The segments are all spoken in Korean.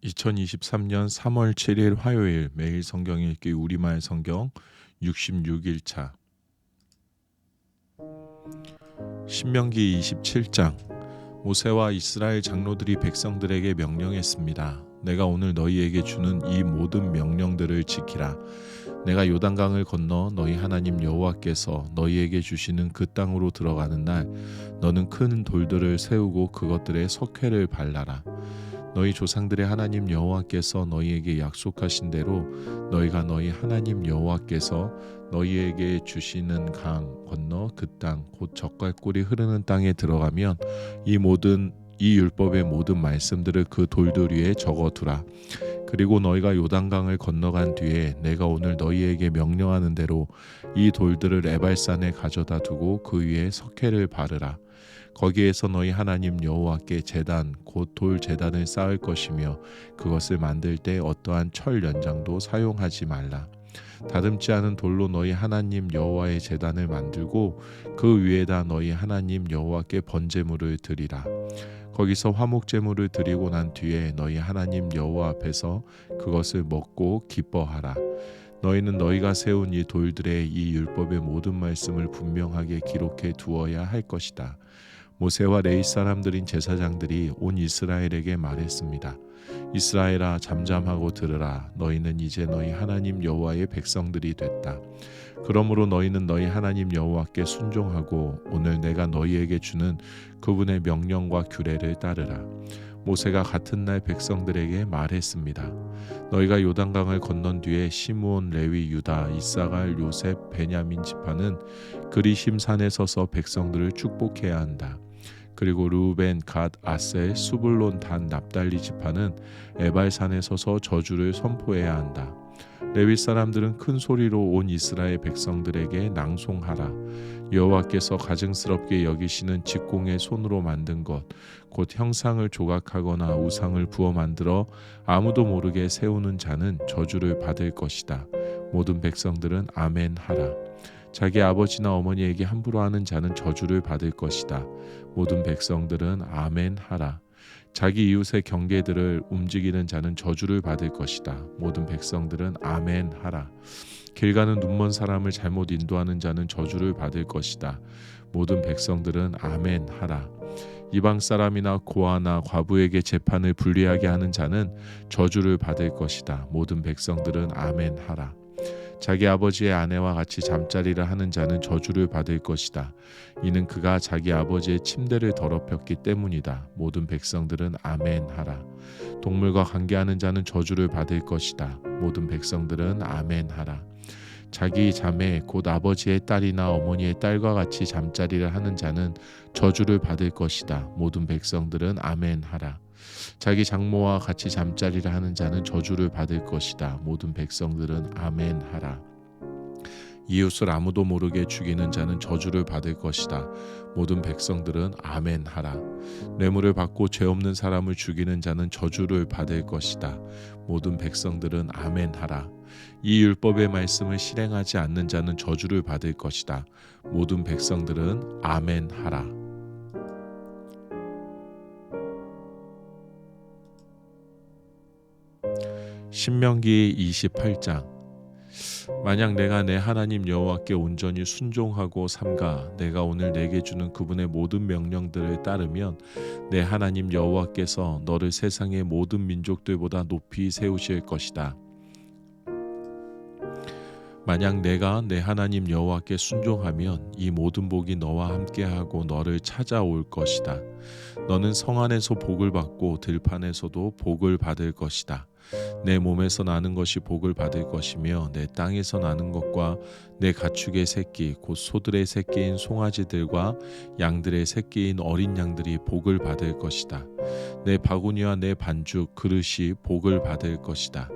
2023년 3월 7일 화요일 매일 성경 읽기 우리말 성경 66일차 신명기 27장 모세와 이스라엘 장로들이 백성들에게 명령했습니다. 내가 오늘 너희에게 주는 이 모든 명령들을 지키라. 내가 요단강을 건너 너희 하나님 여호와께서 너희에게 주시는 그 땅으로 들어가는 날 너는 큰 돌들을 세우고 그것들에 석회를 발라라. 너희 조상들의 하나님 여호와께서 너희에게 약속하신 대로 너희가 너희 하나님 여호와께서 너희에게 주시는 강 건너 그 땅 곧 젖과 꿀이 흐르는 땅에 들어가면 이 율법의 모든 말씀들을 그 돌들 위에 적어두라. 그리고 너희가 요단강을 건너간 뒤에 내가 오늘 너희에게 명령하는 대로 이 돌들을 에발산에 가져다 두고 그 위에 석회를 바르라. 거기에서 너희 하나님 여호와께 제단 곧 돌 제단을 쌓을 것이며 그것을 만들 때 어떠한 철 연장도 사용하지 말라. 다듬지 않은 돌로 너희 하나님 여호와의 제단을 만들고 그 위에다 너희 하나님 여호와께 번제물을 드리라. 거기서 화목 제물을 드리고 난 뒤에 너희 하나님 여호와 앞에서 그것을 먹고 기뻐하라. 너희는 너희가 세운 이 돌들의 이 율법의 모든 말씀을 분명하게 기록해 두어야 할 것이다. 모세와 레위 사람들인 제사장들이 온 이스라엘에게 말했습니다. 이스라엘아 잠잠하고 들으라. 너희는 이제 너희 하나님 여호와의 백성들이 됐다. 그러므로 너희는 너희 하나님 여호와께 순종하고 오늘 내가 너희에게 주는 그분의 명령과 규례를 따르라. 모세가 같은 날 백성들에게 말했습니다. 너희가 요단강을 건넌 뒤에 시므온, 레위, 유다, 이사갈, 요셉, 베냐민 지파는 그리심 산에 서서 백성들을 축복해야 한다. 그리고 루벤, 갓, 아셀, 수불론, 단, 납달리 지파는 에발산에 서서 저주를 선포해야 한다. 레위 사람들은 큰 소리로 온 이스라엘 백성들에게 낭송하라. 여호와께서 가증스럽게 여기시는 직공의 손으로 만든 것, 곧 형상을 조각하거나 우상을 부어 만들어 아무도 모르게 세우는 자는 저주를 받을 것이다. 모든 백성들은 아멘 하라. 자기 아버지나 어머니에게 함부로 하는 자는 저주를 받을 것이다. 모든 백성들은 아멘 하라. 자기 이웃의 경계들을 움직이는 자는 저주를 받을 것이다. 모든 백성들은 아멘 하라. 길 가는 눈먼 사람을 잘못 인도하는 자는 저주를 받을 것이다. 모든 백성들은 아멘 하라. 이방 사람이나 고아나 과부에게 재판을 불리하게 하는 자는 저주를 받을 것이다. 모든 백성들은 아멘 하라. 자기 아버지의 아내와 같이 잠자리를 하는 자는 저주를 받을 것이다. 이는 그가 자기 아버지의 침대를 더럽혔기 때문이다. 모든 백성들은 아멘 하라. 동물과 관계하는 자는 저주를 받을 것이다. 모든 백성들은 아멘 하라. 자기 자매 곧 아버지의 딸이나 어머니의 딸과 같이 잠자리를 하는 자는 저주를 받을 것이다. 모든 백성들은 아멘 하라. 자기 장모와 같이 잠자리를 하는 자는 저주를 받을 것이다. 모든 백성들은 아멘 하라. 이웃을 아무도 모르게 죽이는 자는 저주를 받을 것이다. 모든 백성들은 아멘 하라. 뇌물을 받고 죄 없는 사람을 죽이는 자는 저주를 받을 것이다. 모든 백성들은 아멘 하라. 이 율법의 말씀을 실행하지 않는 자는 저주를 받을 것이다. 모든 백성들은 아멘 하라. 신명기 28장 만약 내가 내 하나님 여호와께 온전히 순종하고 삼가 내가 오늘 내게 주는 그분의 모든 명령들을 따르면 내 하나님 여호와께서 너를 세상의 모든 민족들보다 높이 세우실 것이다. 만약 내가 내 하나님 여호와께 순종하면 이 모든 복이 너와 함께하고 너를 찾아올 것이다. 너는 성 안에서 복을 받고 들판에서도 복을 받을 것이다. 내 몸에서 나는 것이 복을 받을 것이며 내 땅에서 나는 것과 내 가축의 새끼 곧 소들의 새끼인 송아지들과 양들의 새끼인 어린 양들이 복을 받을 것이다. 내 바구니와 내 반죽 그릇이 복을 받을 것이다.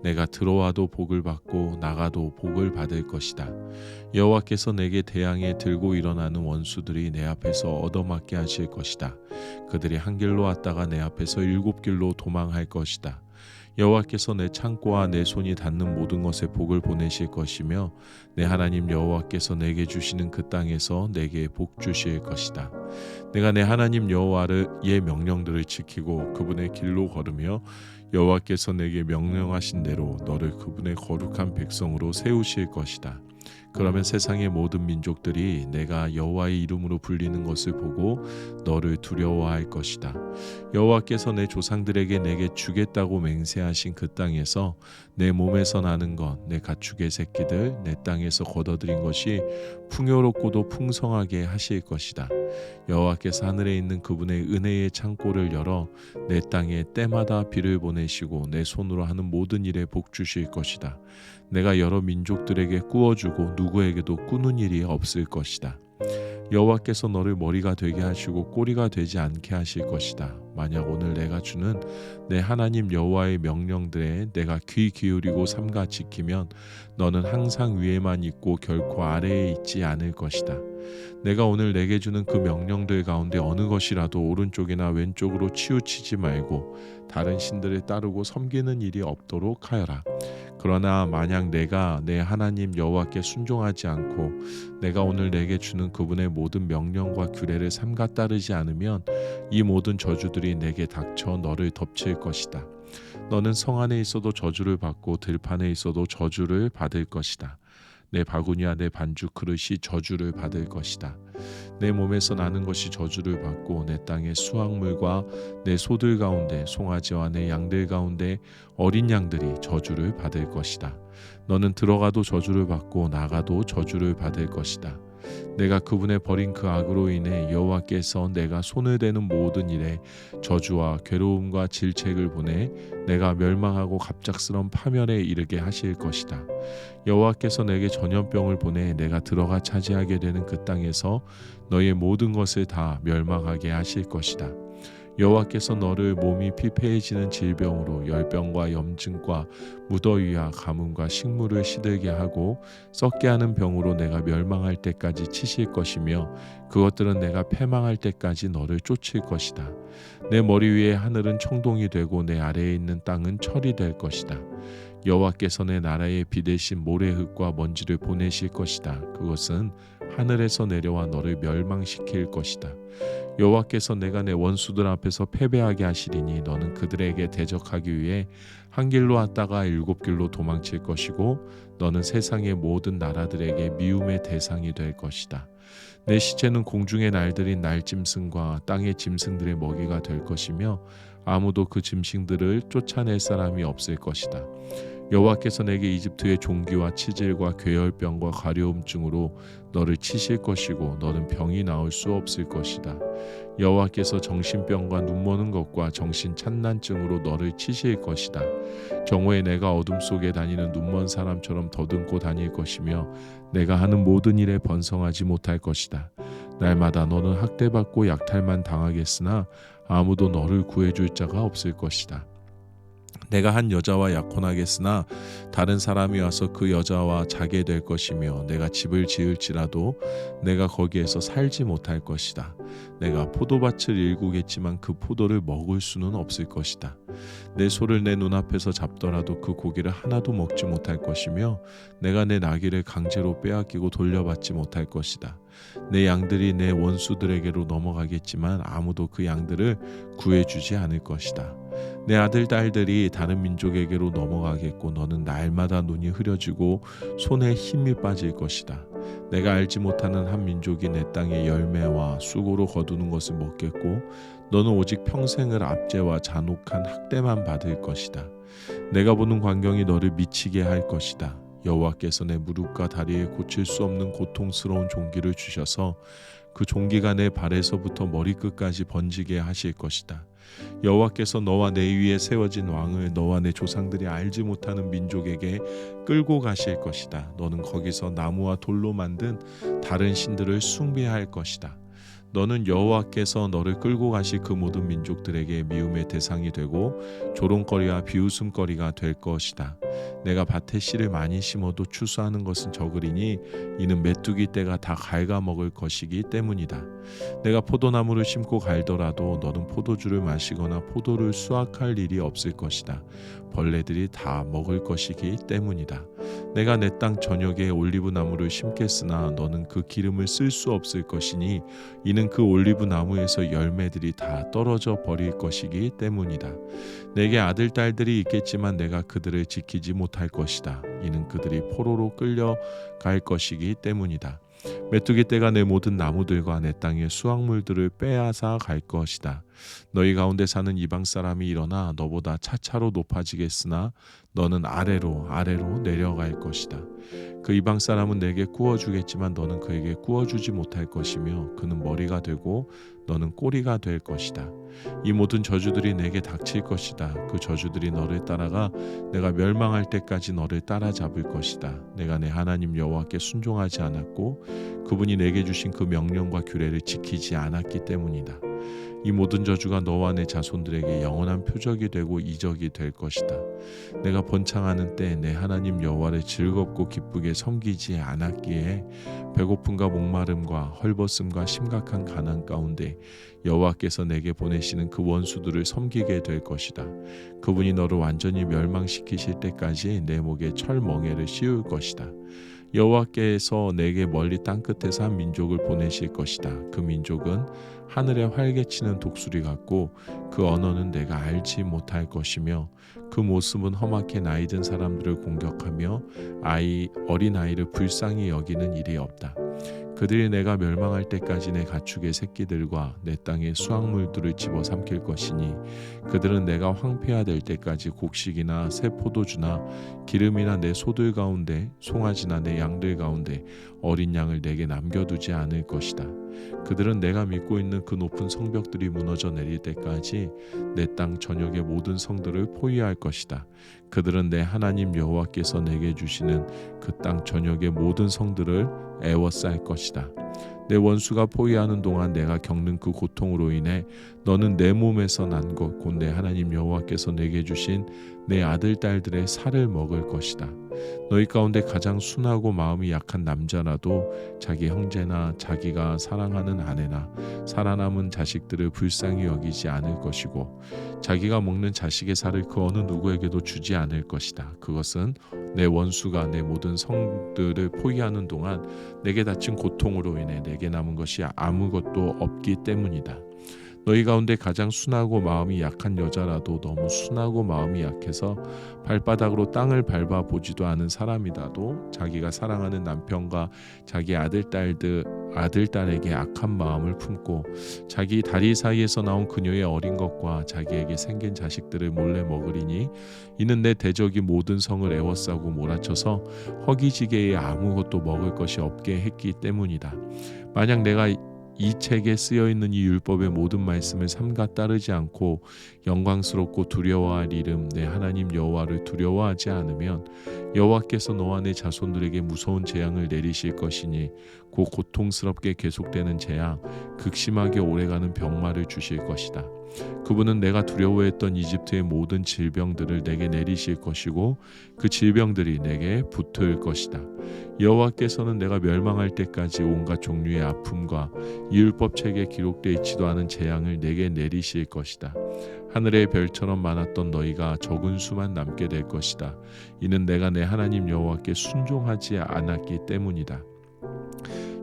내가 들어와도 복을 받고 나가도 복을 받을 것이다. 여호와께서 내게 대항해 들고 일어나는 원수들이 내 앞에서 얻어맞게 하실 것이다. 그들이 한 길로 왔다가 내 앞에서 일곱 길로 도망할 것이다. 여호와께서 내 창고와 내 손이 닿는 모든 것에 복을 보내실 것이며 내 하나님 여호와께서 내게 주시는 그 땅에서 내게 복 주실 것이다. 내가 내 하나님 여호와의 명령들을 지키고 그분의 길로 걸으며 여호와께서 내게 명령하신 대로 너를 그분의 거룩한 백성으로 세우실 것이다. 그러면 세상의 모든 민족들이 내가 여호와의 이름으로 불리는 것을 보고 너를 두려워할 것이다. 여호와께서 내 조상들에게 내게 주겠다고 맹세하신 그 땅에서 내 몸에서 나는 것, 내 가축의 새끼들, 내 땅에서 거둬들인 것이 풍요롭고도 풍성하게 하실 것이다. 여호와께서 하늘에 있는 그분의 은혜의 창고를 열어 내 땅에 때마다 비를 보내시고 내 손으로 하는 모든 일에 복 주실 것이다. 내가 여러 민족들에게 꾸어주고 누구에게도 꾸는 일이 없을 것이다. 여호와께서 너를 머리가 되게 하시고 꼬리가 되지 않게 하실 것이다. 만약 오늘 내가 주는 내 하나님 여호와의 명령들에 내가 귀 기울이고 삼가 지키면 너는 항상 위에만 있고 결코 아래에 있지 않을 것이다. 내가 오늘 내게 주는 그 명령들 가운데 어느 것이라도 오른쪽이나 왼쪽으로 치우치지 말고 다른 신들을 따르고 섬기는 일이 없도록 하여라. 그러나 만약 내가 내 하나님 여호와께 순종하지 않고 내가 오늘 내게 주는 그분의 모든 명령과 규례를 삼가 따르지 않으면 이 모든 저주들이 내게 닥쳐 너를 덮칠 것이다. 너는 성 안에 있어도 저주를 받고 들판에 있어도 저주를 받을 것이다. 내 바구니와 내 반죽 그릇이 저주를 받을 것이다. 내 몸에서 나는 것이 저주를 받고 내 땅의 수확물과 내 소들 가운데 송아지와 내 양들 가운데 어린 양들이 저주를 받을 것이다. 너는 들어가도 저주를 받고 나가도 저주를 받을 것이다. 내가 그분의 버린 그 악으로 인해 여호와께서 내가 손을 대는 모든 일에 저주와 괴로움과 질책을 보내 내가 멸망하고 갑작스러운 파멸에 이르게 하실 것이다. 여호와께서 내게 전염병을 보내 내가 들어가 차지하게 되는 그 땅에서 너의 모든 것을 다 멸망하게 하실 것이다. 여호와께서 너를 몸이 피폐해지는 질병으로 열병과 염증과 무더위와 가뭄과 식물을 시들게 하고 썩게 하는 병으로 내가 멸망할 때까지 치실 것이며 그것들은 내가 패망할 때까지 너를 쫓을 것이다. 내 머리 위에 하늘은 청동이 되고 내 아래에 있는 땅은 철이 될 것이다. 여호와께서 내 나라에 비 대신 모래흙과 먼지를 보내실 것이다. 그것은 하늘에서 내려와 너를 멸망시킬 것이다. 여호와께서 내가 내 원수들 앞에서 패배하게 하시리니 너는 그들에게 대적하기 위해 한 길로 왔다가 일곱 길로 도망칠 것이고 너는 세상의 모든 나라들에게 미움의 대상이 될 것이다. 내 시체는 공중의 날들인 날짐승과 땅의 짐승들의 먹이가 될 것이며 아무도 그 짐승들을 쫓아낼 사람이 없을 것이다. 여호와께서 내게 이집트의 종기와 치질과 괴혈병과 가려움증으로 너를 치실 것이고 너는 병이 나을 수 없을 것이다. 여호와께서 정신병과 눈머는 것과 정신 찬난증으로 너를 치실 것이다. 정오에 내가 어둠 속에 다니는 눈먼 사람처럼 더듬고 다닐 것이며 내가 하는 모든 일에 번성하지 못할 것이다. 날마다 너는 학대받고 약탈만 당하겠으나 아무도 너를 구해줄 자가 없을 것이다. 내가 한 여자와 약혼하겠으나 다른 사람이 와서 그 여자와 자게 될 것이며 내가 집을 지을지라도 내가 거기에서 살지 못할 것이다. 내가 포도밭을 일구겠지만 그 포도를 먹을 수는 없을 것이다. 내 소를 내 눈앞에서 잡더라도 그 고기를 하나도 먹지 못할 것이며 내가 내 나귀를 강제로 빼앗기고 돌려받지 못할 것이다. 내 양들이 내 원수들에게로 넘어가겠지만 아무도 그 양들을 구해주지 않을 것이다. 내 아들 딸들이 다른 민족에게로 넘어가겠고 너는 날마다 눈이 흐려지고 손에 힘이 빠질 것이다. 내가 알지 못하는 한 민족이 내 땅의 열매와 수고로 거두는 것을 먹겠고 너는 오직 평생을 압제와 잔혹한 학대만 받을 것이다. 내가 보는 광경이 너를 미치게 할 것이다. 여호와께서 내 무릎과 다리에 고칠 수 없는 고통스러운 종기를 주셔서 그 종기가 내 발에서부터 머리끝까지 번지게 하실 것이다. 여호와께서 너와 내 위에 세워진 왕을 너와 내 조상들이 알지 못하는 민족에게 끌고 가실 것이다. 너는 거기서 나무와 돌로 만든 다른 신들을 숭배할 것이다. 너는 여호와께서 너를 끌고 가실 그 모든 민족들에게 미움의 대상이 되고 조롱거리와 비웃음거리가 될 것이다. 내가 밭에 씨를 많이 심어도 추수하는 것은 적으리니 이는 메뚜기 떼가 다 갉아먹을 것이기 때문이다. 내가 포도나무를 심고 갈더라도 너는 포도주를 마시거나 포도를 수확할 일이 없을 것이다. 벌레들이 다 먹을 것이기 때문이다. 내가 내 땅 전역에 올리브 나무를 심겠으나 너는 그 기름을 쓸 수 없을 것이니 이는 그 올리브 나무에서 열매들이 다 떨어져 버릴 것이기 때문이다. 내게 아들 딸들이 있겠지만 내가 그들을 지키지 못할 것이다. 이는 그들이 포로로 끌려갈 것이기 때문이다. 메뚜기 떼가 내 모든 나무들과 내 땅의 수확물들을 빼앗아 갈 것이다. 너희 가운데 사는 이방 사람이 일어나 너보다 차차로 높아지겠으나 너는 아래로 내려갈 것이다. 그 이방 사람은 내게 구워주겠지만 너는 그에게 구워주지 못할 것이며 그는 머리가 되고 너는 꼬리가 될 것이다. 이 모든 저주들이 내게 닥칠 것이다. 그 저주들이 너를 따라가 내가 멸망할 때까지 너를 따라잡을 것이다. 내가 내 하나님 여호와께 순종하지 않았고 그분이 내게 주신 그 명령과 규례를 지키지 않았기 때문이다. 이 모든 저주가 너와 내 자손들에게 영원한 표적이 되고 이적이 될 것이다. 내가 번창하는 때 내 하나님 여호와를 즐겁고 기쁘게 섬기지 않았기에 배고픔과 목마름과 헐벗음과 심각한 가난 가운데 여호와께서 내게 보내시는 그 원수들을 섬기게 될 것이다. 그분이 너를 완전히 멸망시키실 때까지 내 목에 철멍에를 씌울 것이다. 여호와께서 내게 멀리 땅끝에서 한 민족을 보내실 것이다. 그 민족은 하늘에 활개치는 독수리 같고 그 언어는 내가 알지 못할 것이며 그 모습은 험하게 나이든 사람들을 공격하며 어린아이를 불쌍히 여기는 일이 없다. 그들이 내가 멸망할 때까지 내 가축의 새끼들과 내 땅의 수확물들을 집어삼킬 것이니 그들은 내가 황폐화될 때까지 곡식이나 새 포도주나 기름이나 내 소들 가운데 송아지나 내 양들 가운데 어린 양을 내게 남겨두지 않을 것이다. 그들은 내가 믿고 있는 그 높은 성벽들이 무너져 내릴 때까지 내 땅 전역의 모든 성들을 포위할 것이다. 그들은 내 하나님 여호와께서 내게 주시는 그 땅 전역의 모든 성들을 애워쌀 것이다. 내 원수가 포위하는 동안 내가 겪는 그 고통으로 인해 너는 내 몸에서 난 것 곧 내 하나님 여호와께서 내게 주신 내 아들 딸들의 살을 먹을 것이다. 너희 가운데 가장 순하고 마음이 약한 남자라도 자기 형제나 자기가 사랑하는 아내나 살아남은 자식들을 불쌍히 여기지 않을 것이고 자기가 먹는 자식의 살을 그 어느 누구에게도 주지 않을 것이다. 그것은 내 원수가 내 모든 성들을 포위하는 동안 내게 닥친 고통으로 인해 내게 남은 것이 아무것도 없기 때문이다. 너희 가운데 가장 순하고 마음이 약한 여자라도 너무 순하고 마음이 약해서 발바닥으로 땅을 밟아 보지도 않은 사람이라도 자기가 사랑하는 남편과 자기 아들딸에게 악한 마음을 품고 자기 다리 사이에서 나온 그녀의 어린 것과 자기에게 생긴 자식들을 몰래 먹으리니 이는 내 대적이 모든 성을 애워싸고 몰아쳐서 허기지게에 아무것도 먹을 것이 없게 했기 때문이다. 만약 내가 이 책에 쓰여있는 이 율법의 모든 말씀을 삼가 따르지 않고 영광스럽고 두려워할 이름 내 하나님 여호와를 두려워하지 않으면 여호와께서 너와 내 자손들에게 무서운 재앙을 내리실 것이니 곧 고통스럽게 계속되는 재앙 극심하게 오래가는 병마를 주실 것이다. 그분은 내가 두려워했던 이집트의 모든 질병들을 내게 내리실 것이고 그 질병들이 내게 붙을 것이다. 여호와께서는 내가 멸망할 때까지 온갖 종류의 아픔과 이 율법책에 기록되어 있지도 않은 재앙을 내게 내리실 것이다. 하늘의 별처럼 많았던 너희가 적은 수만 남게 될 것이다. 이는 내가 내 하나님 여호와께 순종하지 않았기 때문이다.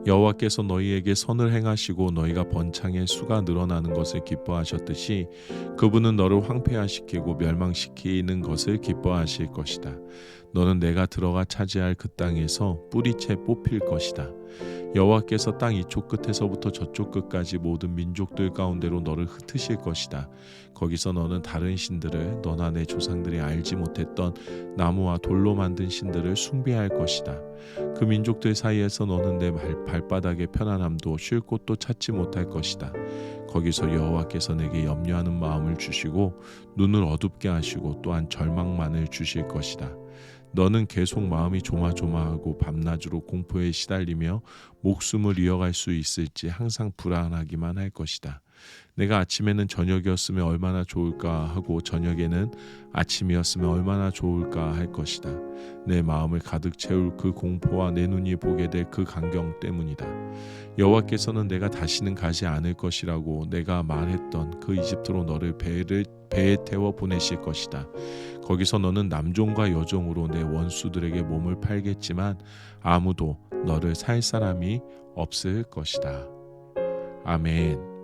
여호와께서 너희에게 선을 행하시고 너희가 번창의 수가 늘어나는 것을 기뻐하셨듯이 그분은 너를 황폐화시키고 멸망시키는 것을 기뻐하실 것이다. 너는 내가 들어가 차지할 그 땅에서 뿌리채 뽑힐 것이다. 여호와께서 땅 이쪽 끝에서부터 저쪽 끝까지 모든 민족들 가운데로 너를 흩으실 것이다. 거기서 너는 다른 신들을 너나 내 조상들이 알지 못했던 나무와 돌로 만든 신들을 숭배할 것이다. 그 민족들 사이에서 너는 내 발바닥의 편안함도 쉴 곳도 찾지 못할 것이다. 거기서 여호와께서 내게 염려하는 마음을 주시고 눈을 어둡게 하시고 또한 절망만을 주실 것이다. 너는 계속 마음이 조마조마하고 밤낮으로 공포에 시달리며 목숨을 이어갈 수 있을지 항상 불안하기만 할 것이다. 내가 아침에는 저녁이었으면 얼마나 좋을까 하고 저녁에는 아침이었으면 얼마나 좋을까 할 것이다. 내 마음을 가득 채울 그 공포와 내 눈이 보게 될 그 광경 때문이다. 여호와께서는 내가 다시는 가지 않을 것이라고 내가 말했던 그 이집트로 너를 배에 태워 보내실 것이다. 거기서 너는 남종과 여종으로 내 원수들에게 몸을 팔겠지만 아무도 너를 살 사람이 없을 것이다. 아멘.